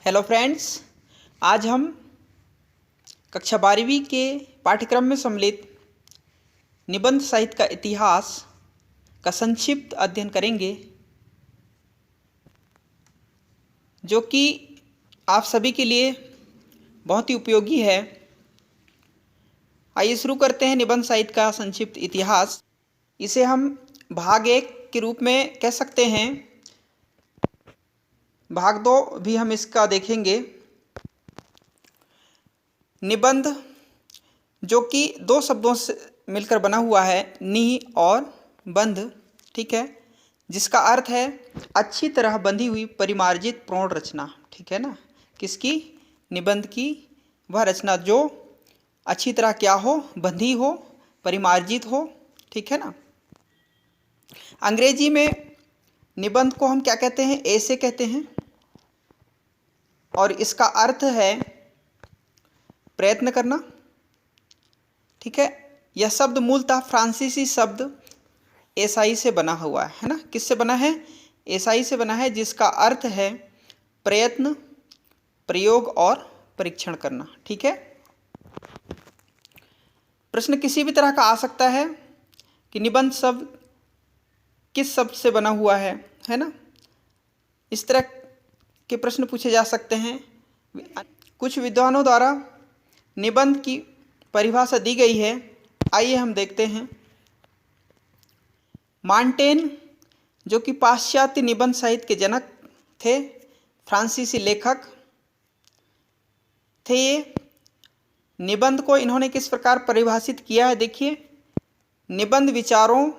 Hello friends, आज हम कक्षा 12वीं के पाठ्यक्रम में सम्मिलित निबंध साहित्य का इतिहास का संक्षिप्त अध्ययन करेंगे, जो कि आप सभी के लिए बहुत ही उपयोगी है। आइए शुरू करते हैं निबंध साहित्य का संक्षिप्त इतिहास। इसे हम भाग 1 के रूप में कह सकते हैं। भाग 2 भी हम इसका देखेंगे। निबंध जो कि 2 शब्दों से मिलकर बना हुआ है, नि और बंध, ठीक है, जिसका अर्थ है अच्छी तरह बंधी हुई परिमार्जित प्रौढ़ रचना, ठीक है ना। किसकी? निबंध की वह रचना जो अच्छी तरह क्या हो, बंधी हो, परिमार्जित हो, ठीक है ना। अंग्रेजी में निबंध को हम क्या कहते हैं? ऐसे कहते हैं, और इसका अर्थ है प्रयत्न करना, ठीक है। यह शब्द मूलतः फ्रांसीसी शब्द एसाई से बना हुआ है ना। किससे बना है? एसाई से बना है, जिसका अर्थ है प्रयत्न, प्रयोग और परीक्षण करना, ठीक है। प्रश्न किसी भी तरह का आ सकता है कि निबंध शब्द किस शब्द से बना हुआ है ना। इस तरह के प्रश्न पूछे जा सकते हैं। कुछ विद्वानों द्वारा निबंध की परिभाषा दी गई है। आइए हम देखते हैं। मॉन्टेन, जो कि पाश्चात्य निबंध साहित्य के जनक थे, फ्रांसीसी लेखक थे ये। निबंध को इन्होंने किस प्रकार परिभाषित किया है? देखिए, निबंध विचारों,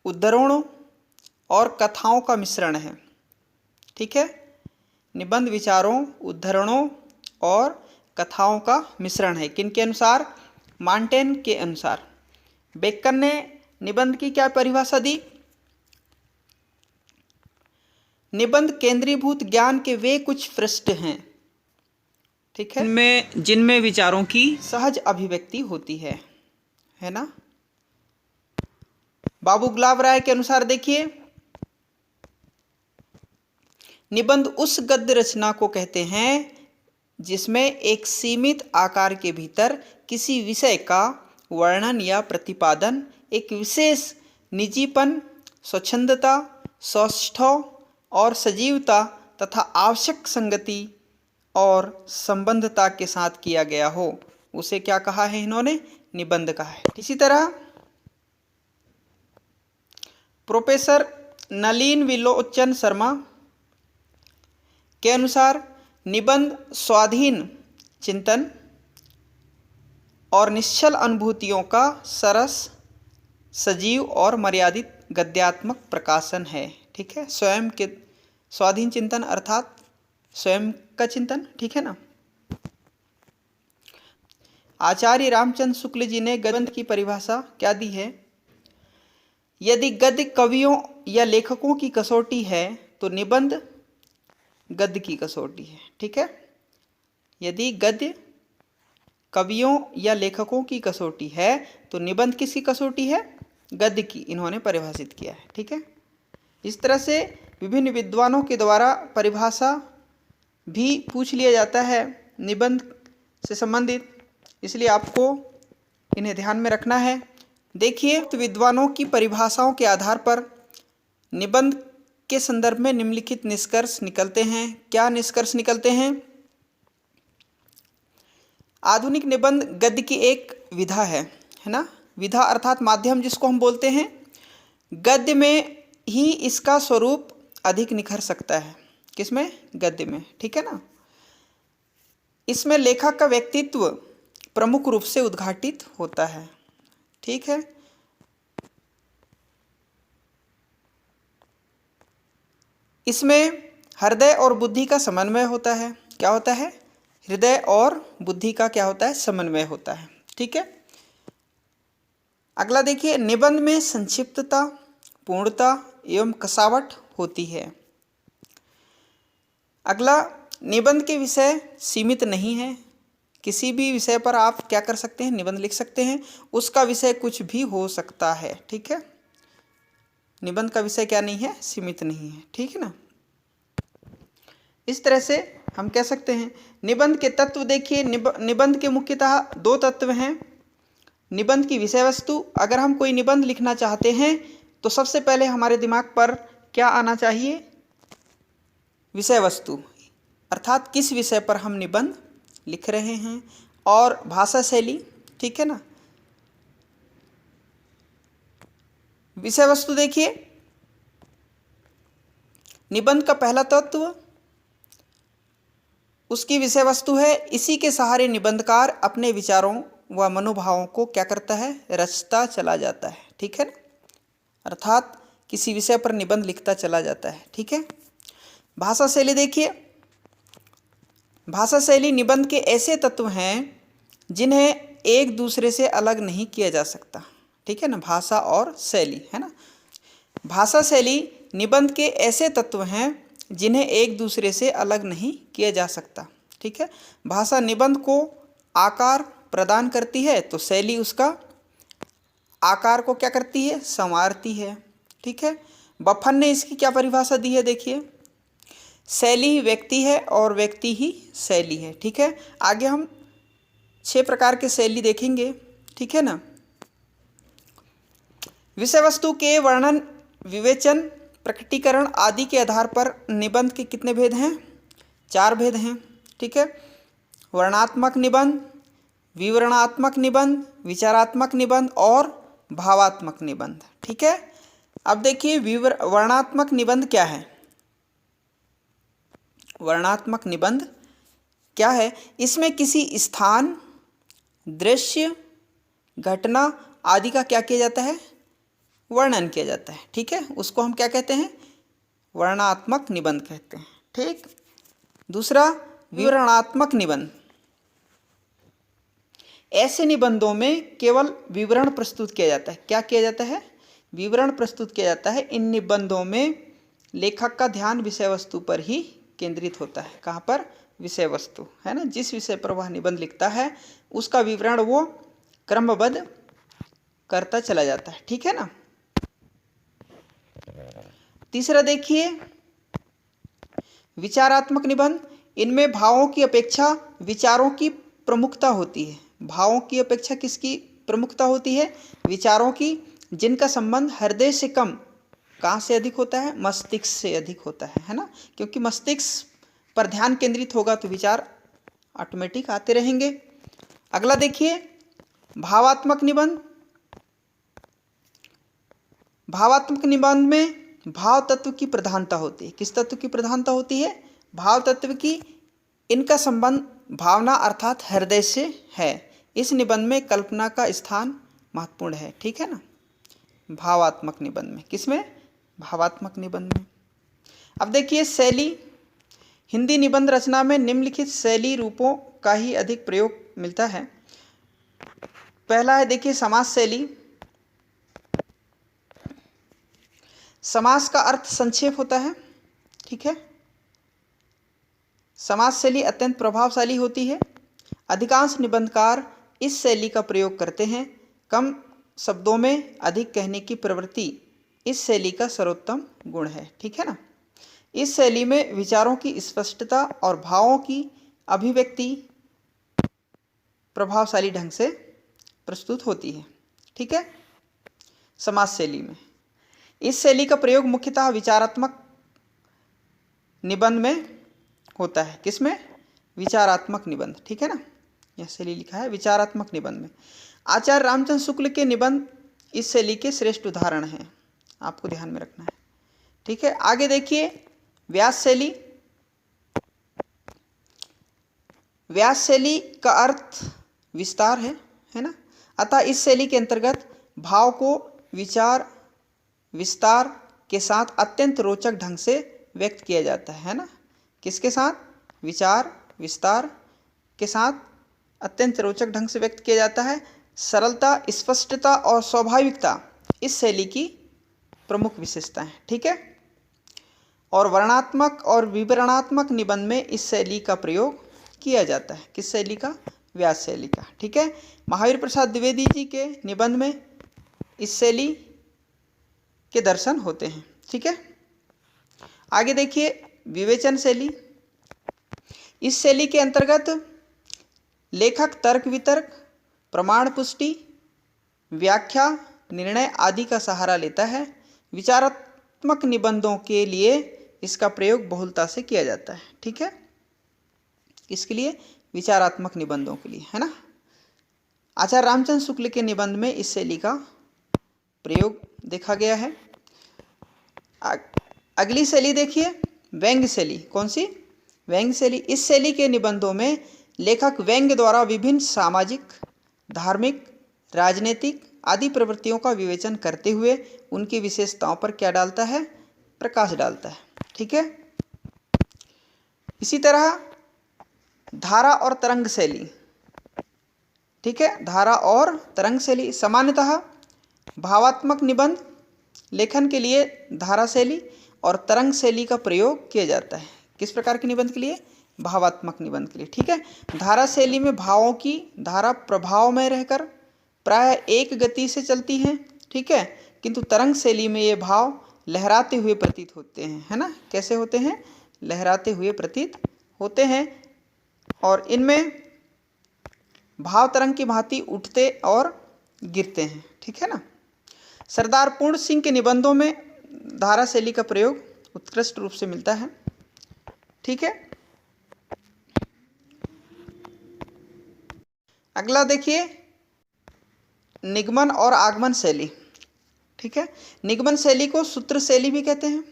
उद्धरणों और कथाओं का मिश्रण है, ठीक है। निबंध विचारों, उद्धरणों और कथाओं का मिश्रण है। किन के अनुसार? मॉन्टेन के अनुसार। बेकन ने निबंध की क्या परिभाषा दी? निबंध केंद्रीभूत ज्ञान के वे कुछ पृष्ठ हैं, ठीक है, जिनमें विचारों की सहज अभिव्यक्ति होती है ना। बाबू गुलाब राय के अनुसार देखिए, निबंध उस गद्य रचना को कहते हैं जिसमें एक सीमित आकार के भीतर किसी विषय का वर्णन या प्रतिपादन एक विशेष निजीपन, स्वच्छंदता, सौष्ठव और सजीवता तथा आवश्यक संगति और संबंधता के साथ किया गया हो, उसे क्या कहा है इन्होंने? निबंध कहा है। इसी तरह प्रोफेसर नलिन विलोचन शर्मा के अनुसार निबंध स्वाधीन चिंतन और निश्चल अनुभूतियों का सरस, सजीव और मर्यादित गद्यात्मक प्रकाशन है, ठीक है। स्वयं के स्वाधीन चिंतन अर्थात स्वयं का चिंतन, ठीक है ना। आचार्य रामचंद्र शुक्ल जी ने निबंध की परिभाषा क्या दी है? यदि गद्य कवियों या लेखकों की कसौटी है तो निबंध गद्य की कसौटी है, ठीक है। यदि गद्य कवियों या लेखकों की कसौटी है तो निबंध किसकी कसौटी है? गद्य की, इन्होंने परिभाषित किया है, ठीक है। इस तरह से विभिन्न विद्वानों के द्वारा परिभाषा भी पूछ लिया जाता है निबंध से संबंधित, इसलिए आपको इन्हें ध्यान में रखना है। देखिए, तो विद्वानों की परिभाषाओं के आधार पर निबंध के संदर्भ में निम्नलिखित निष्कर्ष निकलते हैं। क्या निष्कर्ष निकलते हैं? आधुनिक निबंध गद्य की एक विधा है ना। विधा अर्थात माध्यम जिसको हम बोलते हैं। गद्य में ही इसका स्वरूप अधिक निखर सकता है। किसमें? गद्य में, ठीक है ना। इसमें लेखक का व्यक्तित्व प्रमुख रूप से उद्घाटित होता है, ठीक है। इसमें हृदय और बुद्धि का समन्वय होता है। क्या होता है? हृदय और बुद्धि का क्या होता है? समन्वय होता है, ठीक है। अगला देखिए, निबंध में संक्षिप्तता, पूर्णता एवं कसावट होती है। अगला, निबंध के विषय सीमित नहीं है। किसी भी विषय पर आप क्या कर सकते हैं? निबंध लिख सकते हैं। उसका विषय कुछ भी हो सकता है, ठीक है। निबंध का विषय क्या नहीं है? सीमित नहीं है, ठीक है ना। इस तरह से हम कह सकते हैं। निबंध के तत्व देखिए, निबंध के मुख्यतः दो तत्व हैं। निबंध की विषय वस्तु, अगर हम कोई निबंध लिखना चाहते हैं तो सबसे पहले हमारे दिमाग पर क्या आना चाहिए? विषय वस्तु, अर्थात किस विषय पर हम निबंध लिख रहे हैं। और भाषा शैली, ठीक है ना। विषय वस्तु देखिए, निबंध का पहला तत्व उसकी विषय वस्तु है। इसी के सहारे निबंधकार अपने विचारों व मनोभावों को क्या करता है? रचता चला जाता है, ठीक है ना। अर्थात किसी विषय पर निबंध लिखता चला जाता है, ठीक है। भाषा शैली देखिए, भाषा शैली निबंध के ऐसे तत्व हैं जिन्हें एक दूसरे से अलग नहीं किया जा सकता, ठीक है ना। भाषा और शैली, है ना। भाषा शैली निबंध के ऐसे तत्व हैं जिन्हें एक दूसरे से अलग नहीं किया जा सकता, ठीक है। भाषा निबंध को आकार प्रदान करती है तो शैली उसका आकार को क्या करती है? संवारती है, ठीक है। बफन ने इसकी क्या परिभाषा दी है? देखिए, शैली ही व्यक्ति है और व्यक्ति ही शैली है, ठीक है। आगे हम 6 प्रकार के शैली देखेंगे, ठीक है ना। विषय वस्तु के वर्णन, विवेचन, प्रकटीकरण आदि के आधार पर निबंध के कितने भेद हैं? 4 भेद हैं, ठीक है। वर्णनात्मक निबंध, विवरणात्मक निबंध, विचारात्मक निबंध और भावात्मक निबंध, ठीक है। अब देखिए वर्णनात्मक निबंध क्या है? वर्णनात्मक निबंध क्या है? इसमें किसी स्थान, दृश्य, घटना आदि का क्या किया जाता है? वर्णन किया जाता है, ठीक है। उसको हम क्या कहते हैं? वर्णनात्मक निबंध कहते हैं, ठीक। दूसरा विवरणात्मक निबंध, ऐसे निबंधों में केवल विवरण प्रस्तुत किया जाता है। क्या किया जाता है? विवरण प्रस्तुत किया जाता है। इन निबंधों में लेखक का ध्यान विषय वस्तु पर ही केंद्रित होता है। कहाँ पर? विषय वस्तु, है ना। जिस विषय पर वह निबंध लिखता है उसका विवरण वो क्रमबद्ध करता चला जाता है, ठीक है ना। तीसरा देखिए विचारात्मक निबंध, इनमें भावों की अपेक्षा विचारों की प्रमुखता होती है। भावों की अपेक्षा किसकी प्रमुखता होती है? विचारों की, जिनका संबंध हृदय से कम कहाँ से अधिक होता है? मस्तिष्क से अधिक होता है ना। क्योंकि मस्तिष्क पर ध्यान केंद्रित होगा तो विचार ऑटोमेटिक आते रहेंगे। अगला देखिए भावात्मक निबंध। भावात्मक निबंध में भाव तत्व की प्रधानता होती है। किस तत्व की प्रधानता होती है? भाव तत्व की। इनका संबंध भावना अर्थात हृदय से है। इस निबंध में कल्पना का स्थान महत्वपूर्ण है, ठीक है ना। भावात्मक निबंध में, किसमें? भावात्मक निबंध में। अब देखिए शैली। हिंदी निबंध रचना में निम्नलिखित शैली रूपों का ही अधिक प्रयोग मिलता है। पहला है देखिए समास शैली। समास का अर्थ संक्षेप होता है, ठीक है। समास शैली अत्यंत प्रभावशाली होती है। अधिकांश निबंधकार इस शैली का प्रयोग करते हैं। कम शब्दों में अधिक कहने की प्रवृत्ति इस शैली का सर्वोत्तम गुण है, ठीक है ना। इस शैली में विचारों की स्पष्टता और भावों की अभिव्यक्ति प्रभावशाली ढंग से प्रस्तुत होती है, ठीक है। समास शैली में इस शैली का प्रयोग मुख्यतः विचारात्मक निबंध में होता है। किसमें? विचारात्मक निबंध, ठीक है ना। यह शैली लिखा है विचारात्मक निबंध में। आचार्य रामचंद्र शुक्ल के निबंध इस शैली के श्रेष्ठ उदाहरण हैं, आपको ध्यान में रखना है, ठीक है। आगे देखिए व्यास शैली। व्यास शैली का अर्थ विस्तार है ना। अतः इस शैली के अंतर्गत भाव को विचार विस्तार के साथ अत्यंत रोचक ढंग से व्यक्त किया जाता है ना। किसके साथ? विचार विस्तार के साथ अत्यंत रोचक ढंग से व्यक्त किया जाता है। सरलता, स्पष्टता और स्वाभाविकता इस शैली की प्रमुख विशेषता है, ठीक है। और वर्णनात्मक और विवरणात्मक निबंध में इस शैली का प्रयोग किया जाता है। किस शैली का? व्यास शैली का, ठीक है। महावीर प्रसाद द्विवेदी जी के निबंध में इस शैली के दर्शन होते हैं, ठीक है। आगे देखिए विवेचन शैली। इस शैली के अंतर्गत लेखक तर्क वितर्क, प्रमाण पुष्टि, व्याख्या, निर्णय आदि का सहारा लेता है। विचारात्मक निबंधों के लिए इसका प्रयोग बहुलता से किया जाता है। ठीक है, किसके लिए? विचारात्मक निबंधों के लिए, है ना। आचार्य रामचंद्र शुक्ल के निबंध में इस शैली का प्रयोग देखा गया है। अगली शैली देखिए, व्यंग्य शैली। कौन सी? व्यंग्य शैली। इस शैली के निबंधों में लेखक व्यंग्य द्वारा विभिन्न सामाजिक, धार्मिक, राजनीतिक आदि प्रवृत्तियों का विवेचन करते हुए उनकी विशेषताओं पर क्या डालता है? प्रकाश डालता है। ठीक है। इसी तरह धारा और तरंग शैली। ठीक है, धारा और तरंग शैली। सामान्यतः भावात्मक निबंध लेखन के लिए धारा शैली और तरंग शैली का प्रयोग किया जाता है। किस प्रकार के निबंध के लिए? भावात्मक निबंध के लिए। ठीक है। धारा शैली में भावों की धारा प्रभाव में रहकर प्राय एक गति से चलती हैं। ठीक है, किंतु तरंग शैली में ये भाव लहराते हुए प्रतीत होते हैं, है ना। कैसे होते हैं? लहराते हुए प्रतीत होते हैं, और इनमें भाव तरंग की भांति उठते और गिरते हैं। ठीक है ना। सरदार पूर्ण सिंह के निबंधों में धारा शैली का प्रयोग उत्कृष्ट रूप से मिलता है। ठीक है। अगला देखिए, निगमन और आगमन शैली। ठीक है, निगमन शैली को सूत्र शैली भी कहते हैं।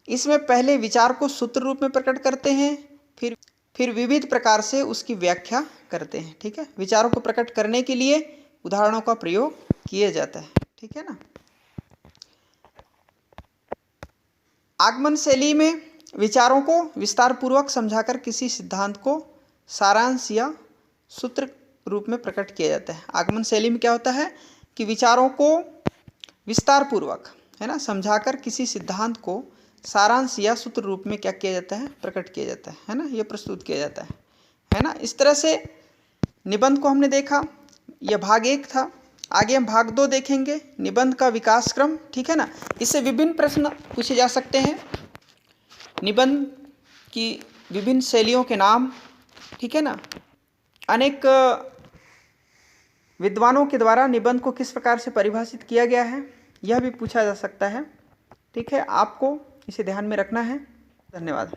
इसमें पहले विचार को सूत्र रूप में प्रकट करते हैं, फिर विविध प्रकार से उसकी व्याख्या करते हैं। ठीक है, विचारों को प्रकट करने के लिए उदाहरणों का प्रयोग किया जाता है। ठीक है ना। आगमन शैली में विचारों को विस्तार पूर्वक समझाकर किसी सिद्धांत को सारांश या सूत्र रूप में प्रकट किया जाता है। आगमन शैली में क्या होता है कि विचारों को विस्तार पूर्वक, है ना, समझाकर किसी सिद्धांत को सारांश या सूत्र रूप में क्या किया जाता है? प्रकट किया जाता है ना, यह प्रस्तुत किया जाता है ना। इस तरह से निबंध को हमने देखा। यह भाग 1 था। आगे हम भाग 2 देखेंगे, निबंध का विकास क्रम। ठीक है ना। इससे विभिन्न प्रश्न पूछे जा सकते हैं। निबंध की विभिन्न शैलियों के नाम, ठीक है ना, अनेक विद्वानों के द्वारा निबंध को किस प्रकार से परिभाषित किया गया है, यह भी पूछा जा सकता है। ठीक है, आपको इसे ध्यान में रखना है। धन्यवाद।